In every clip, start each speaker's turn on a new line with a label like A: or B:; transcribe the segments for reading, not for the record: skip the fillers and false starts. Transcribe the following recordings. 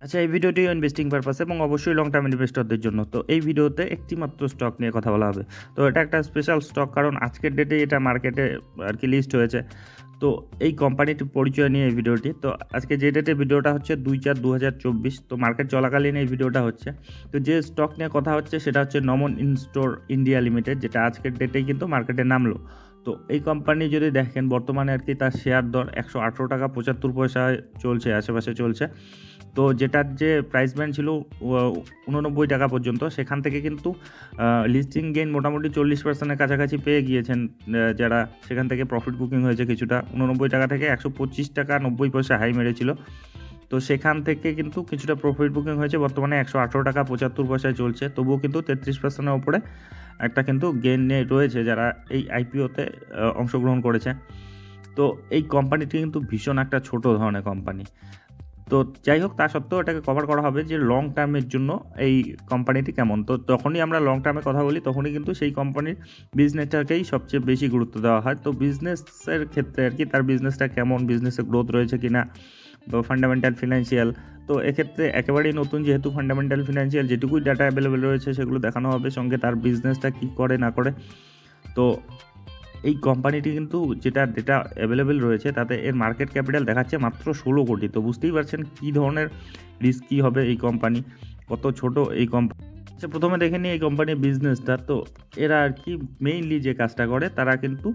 A: আচ্ছা, এই ভিডিওটি ইনভেস্টিং পারপাস এবং অবশ্যই লং টার্ম ইনভেস্টরদের জন্য। তো এই ভিডিওতে একটি মাত্র স্টক নিয়ে কথা বলা হবে। তো এটা একটা স্পেশাল স্টক, কারণ আজকের ডেটে এটা মার্কেটে আর কি লিস্ট হয়েছে। তো এই কোম্পানিটির পরিচয় নিয়ে এই ভিডিওটি। তো আজকে যে ডেটে ভিডিওটা হচ্ছে 2/4/2024, তো মার্কেট চলাকালীন এই ভিডিওটা হচ্ছে। তো যে স্টক নিয়ে কথা হচ্ছে সেটা হচ্ছে নমন ইনস্টোর ইন্ডিয়া লিমিটেড, যেটা আজকের ডেটেই কিন্তু মার্কেটে নামলো। তো এই কোম্পানি যদি দেখেন বর্তমানে আর কি তার শেয়ার দর 118 টাকা 75 পয়সায় চলছে, আশেপাশে চলছে। তো যেটার যে প্রাইস ব্যান্ড ছিল 89 টাকা পর্যন্ত, সেখান থেকে কিন্তু লিস্টিং গেইন মোটামুটি 40%-এর কাছাকাছি পেয়ে গিয়েছেন যারা। সেখান থেকে প্রফিট বুকিং হয়েছে কিছুটা, 89 টাকা থেকে 125 টাকা 90 পয়সা হাই মেরেছিল। তো সেখান থেকে কিন্তু কিছুটা প্রফিট বুকিং হয়েছে, বর্তমানে 118 টাকা 75 পয়সায় চলছে। তবুও কিন্তু 33%-এর উপরে একটা কিন্তু গেইন রয়েছে যারা এই আইপিওতে অংশগ্রহণ করেছে। তো এই কোম্পানিটি কিন্তু ভীষণ একটা ছোট ধরনের কোম্পানি। তো যাই হোক, তা সত্ত্বেও এটাকে কভার করা হবে যে লং টার্মের জন্য এই কোম্পানিটি কেমন। তো যখনই আমরা লং টার্মে কথা বলি তখনই কিন্তু সেই কোম্পানির বিজনেসটাকেই সবচেয়ে বেশি গুরুত্ব দেওয়া হয়। তো বিজনেসের ক্ষেত্রে আর কি তার বিজনেসটা কেমন, বিজনেসে গ্রোথ রয়েছে কিনা, বা ফান্ডামেন্টাল ফিনান্সিয়াল। তো এক্ষেত্রে একেবারেই নতুন, যেহেতু ফান্ডামেন্টাল ফিনান্সিয়াল যেটুকুই ডাটা অ্যাভেলেবেল রয়েছে সেগুলো দেখানো হবে, সঙ্গে তার বিজনেসটা কী করে না করে। তো এই কোম্পানিটি কিন্তু যেটা ডেটা অ্যাভেলেবেল রয়েছে তাতে এর মার্কেট ক্যাপিটাল দেখাচ্ছে মাত্র 16 কোটি। তো বুঝতেই পারছেন কী ধরনের রিস্কি হবে এই কোম্পানি, কত ছোট এই কোম্পানি। আচ্ছা, প্রথমে দেখে নিই এই কোম্পানির বিজনেসটা। তো এরা আর কি মেইনলি যে কাজটা করে, তারা কিন্তু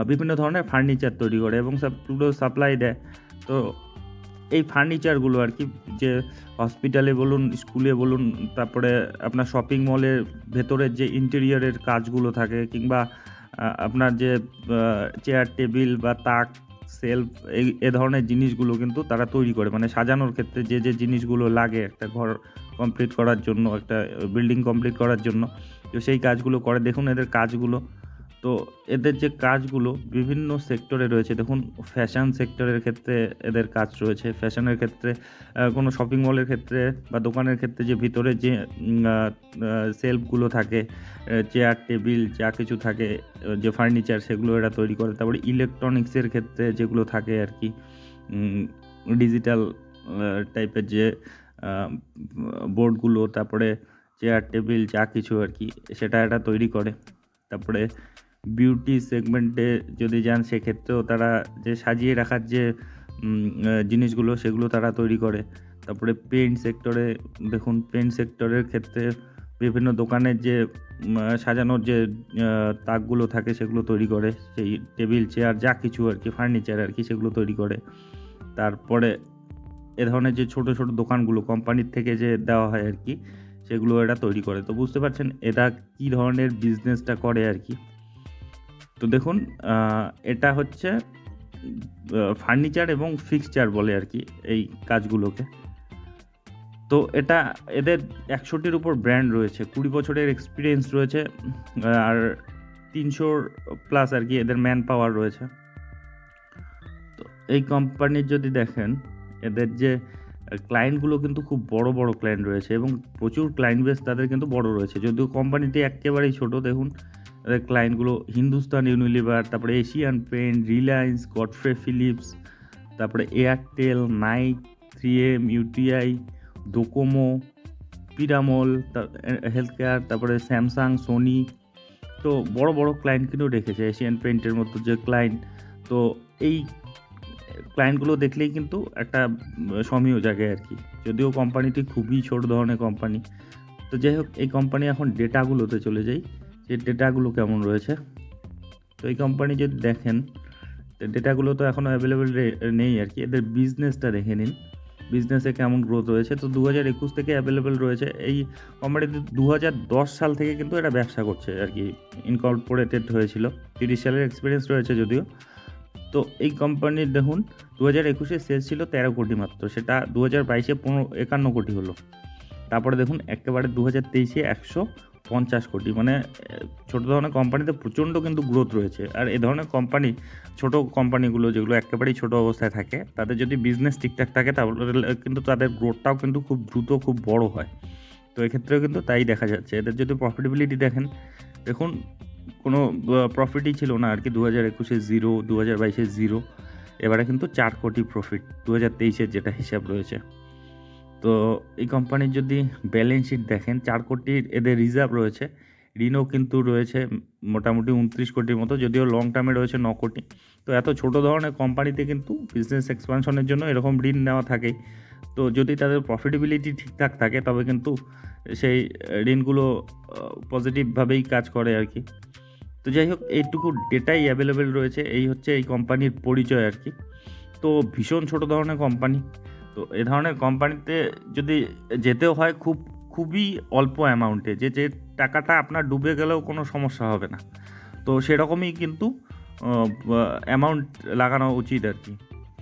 A: বিভিন্ন ধরনের ফার্নিচার তৈরি করে এবং পুরো সাপ্লাই দেয়। তো এই ফার্নিচারগুলো আর কি যে হসপিটালে বলুন, স্কুলে বলুন, তারপরে আপনার শপিং মলের ভেতরের যে ইন্টেরিয়রের কাজগুলো থাকে, কিংবা আপনার যে চেয়ার টেবিল বা তাক সেলফ, এই ধরনের জিনিসগুলো কিন্তু তারা তৈরি করে। মানে সাজানোর ক্ষেত্রে যে যে জিনিসগুলো লাগে একটা ঘর কমপ্লিট করার জন্য, একটা বিল্ডিং কমপ্লিট করার জন্য, তো সেই কাজগুলো করে। দেখুন এদের কাজগুলো, তো এদের যে কাজগুলো বিভিন্ন সেক্টরে রয়েছে। দেখুন ফ্যাশন সেক্টরের ক্ষেত্রে এদের কাজ রয়েছে, ফ্যাশনের ক্ষেত্রে কোনো শপিং মলের ক্ষেত্রে বা দোকানের ক্ষেত্রে যে ভিতরে যে সেলফগুলো থাকে, চেয়ার টেবিল যা কিছু থাকে, যে ফার্নিচার, সেগুলো এরা তৈরি করে। তারপরে ইলেকট্রনিক্সের ক্ষেত্রে যেগুলো থাকে আর কি, ডিজিটাল টাইপের যে বোর্ডগুলো, তারপরে চেয়ার টেবিল যা কিছু আর কি, সেটা এটা তৈরি করে। তারপরে বিউটি সেগমেন্টে যদি যান সেক্ষেত্রেও তারা যে সাজিয়ে রাখার যে জিনিসগুলো সেগুলো তারা তৈরি করে। তারপরে পেইন্ট সেক্টরে দেখুন, পেইন্ট সেক্টরের ক্ষেত্রে বিভিন্ন দোকানের যে সাজানোর যে তাকগুলো থাকে সেগুলো তৈরি করে, সেই টেবিল চেয়ার যা কিছু আর কি ফার্নিচার আর কি সেগুলো তৈরি করে। তারপরে এ ধরনের যে ছোট ছোট দোকানগুলো কোম্পানির থেকে যে দেওয়া হয় আর কি, সেগুলো এরা তৈরি করে। তো বুঝতে পারছেন এরা কী ধরনের বিজনেসটা করে আর কি। তো দেখুন এটা হচ্ছে ফার্নিচার এবং ফিক্সচার বলে আর কি এই কাজগুলোকে। তো এটা এদের 100টির উপর ব্র্যান্ড রয়েছে, 20 বছরের এক্সপিরিয়েন্স রয়েছে, আর 300 প্লাস আর কি এদের ম্যান পাওয়ার রয়েছে। তো এই কোম্পানির যদি দেখেন এদের যে ক্লায়েন্টগুলো কিন্তু খুব বড় বড় ক্লায়েন্ট রয়েছে এবং প্রচুর ক্লায়েন্ট বেস তাদের কিন্তু বড় রয়েছে। যদিও কোম্পানিটি একেবারেই ছোট, দেখুন তাদের ক্লায়েন্টগুলো হিন্দুস্তান ইউনিলিভার, তারপরে Asian Paint, Reliance, Godfrey Phillips, তারপরে Airtel, Nike, 3M, UTI, Docomo, Piramal, health care, তারপরে স্যামসাং, সোনি। তো বড় বড় ক্লায়েন্ট কিন্তু রেখেছে, এশিয়ান পেইন্টের মতো যে ক্লায়েন্ট। তো এই ক্লায়েন্টগুলো দেখলেই কিন্তু একটা সমীহ জায়গায় আর কি, যদিও কোম্পানিটি খুবই ছোট ধরনের কোম্পানি। তো যাই হোক, এই কোম্পানি এখন ডেটাগুলোতে চলে যাই, যে ডেটাগুলো কেমন রয়েছে। তো এই কোম্পানি যদি দেখেন, ডেটাগুলো তো এখনও অ্যাভেলেবেল নেই আর কি। এদের বিজনেসটা দেখে নিন, বিজনেসে কেমন গ্রোথ রয়েছে। তো 2021 থেকে অ্যাভেলেবেল রয়েছে এই কোম্পানিতে। 2010 সাল থেকে কিন্তু এটা ব্যবসা করছে আর কি, ইনকর্পোরেটেড হয়েছিল। 30 সালের এক্সপিরিয়েন্স রয়েছে যদিও। তো এই কোম্পানির দেখুন 2021-এ সেলস ছিল 13 কোটি মাত্র, সেটা 2022-এ 51 কোটি হলো। তারপরে দেখুন একেবারে 2023-এ 150 কোটি। মানে ছোট ধরনের কোম্পানিতে প্রচণ্ড কিন্তু গ্রোথ রয়েছে। আর এ ধরনের কোম্পানি, ছোট কোম্পানিগুলো যেগুলো একেবারেই ছোট অবস্থায় থাকে, তাদের যদি বিজনেস ঠিকঠাক থাকে তাহলে কিন্তু তাদের গ্রোথটাও কিন্তু খুব দ্রুত, খুব বড় হয়। তো এক্ষেত্রেও কিন্তু তাই দেখা যাচ্ছে। এদের যদি প্রফিটেবিলিটি দেখেন, দেখুন কোনো প্রফিটই ছিল না আর কি। 2021-এ 0, 2022-এ 0, এবারে কিন্তু 4 কোটি প্রফিট 2023-এর যেটা হিসাব রয়েছে। তো তো এই কোম্পানির যদি ব্যালেন্স শিট দেখেন 4 কোটির এদের রিজার্ভ রয়েছে, ঋণও কিন্তু রয়েছে মোটামুটি 29 কোটির মতো, যদিও লং টার্মে রয়েছে 9 কোটি। তো এত ছোট ধরনের কোম্পানিতে কিন্তু বিজনেস এক্সপানশনের জন্য এরকম ঋণ নেওয়া থাকেই। তো যদি তাদের প্রফিটেবিলিটি ঠিকঠাক থাকে তবে কিন্তু সেই ঋণগুলো পজিটিভভাবেই কাজ করে আর কি। তো যাই হোক, এইটুকু ডেটাই অ্যাভেলেবেল রয়েছে, এই হচ্ছে এই কোম্পানির পরিচয় আর কি। তো ভীষণ ছোট ধরনের কোম্পানি, তো এ ধরনের কোম্পানিতে যদি যেতেও হয় খুবই অল্প অ্যামাউন্টে, যে টাকাটা আপনার ডুবে গেলেও কোনো সমস্যা হবে না। তো সেরকমই কিন্তু অ্যামাউন্ট লাগানো উচিত আর কি।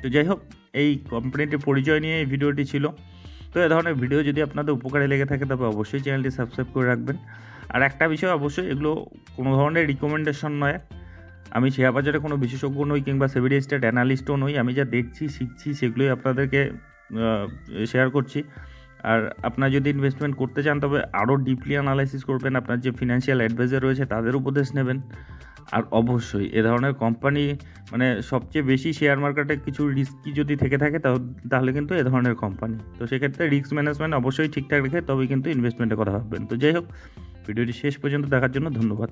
A: তো যাই হোক, এই কোম্পানিটির পরিচয় নিয়ে এই ভিডিওটি ছিল। তো এ ধরনের ভিডিও যদি আপনাদের উপকারে লেগে থাকে তবে অবশ্যই চ্যানেলটি সাবস্ক্রাইব করে রাখবেন। আর একটা বিষয় অবশ্যই, এগুলো কোনো ধরনের রিকমেন্ডেশন নয়, আমি শেয়ার বাজারে কোনো বিশেষজ্ঞ নই কিংবা সেবি রেজিস্টার্ড অ্যানালিস্টও নই। আমি যা দেখছি শিখছি সেগুলোই আপনাদেরকে শেয়ার করছি। আর আপনারা যদি ইনভেস্টমেন্ট করতে চান তবে আরও ডিপলি অ্যানালাইসিস করবেন, আপনার যে ফিনান্সিয়াল অ্যাডভাইজার রয়েছে তাদের উপদেশ নেবেন। আর অবশ্যই এ ধরনের কোম্পানি মানে সবচেয়ে বেশি শেয়ার মার্কেটে কিছু রিস্কি যদি থেকে থাকে তাহলে কিন্তু এ ধরনের কোম্পানি। তো সেক্ষেত্রে রিস্ক ম্যানেজমেন্ট অবশ্যই ঠিকঠাক রেখে তবেই কিন্তু ইনভেস্টমেন্টের কথা ভাববেন। তো যাই হোক, ভিডিওটি শেষ পর্যন্ত দেখার জন্য ধন্যবাদ।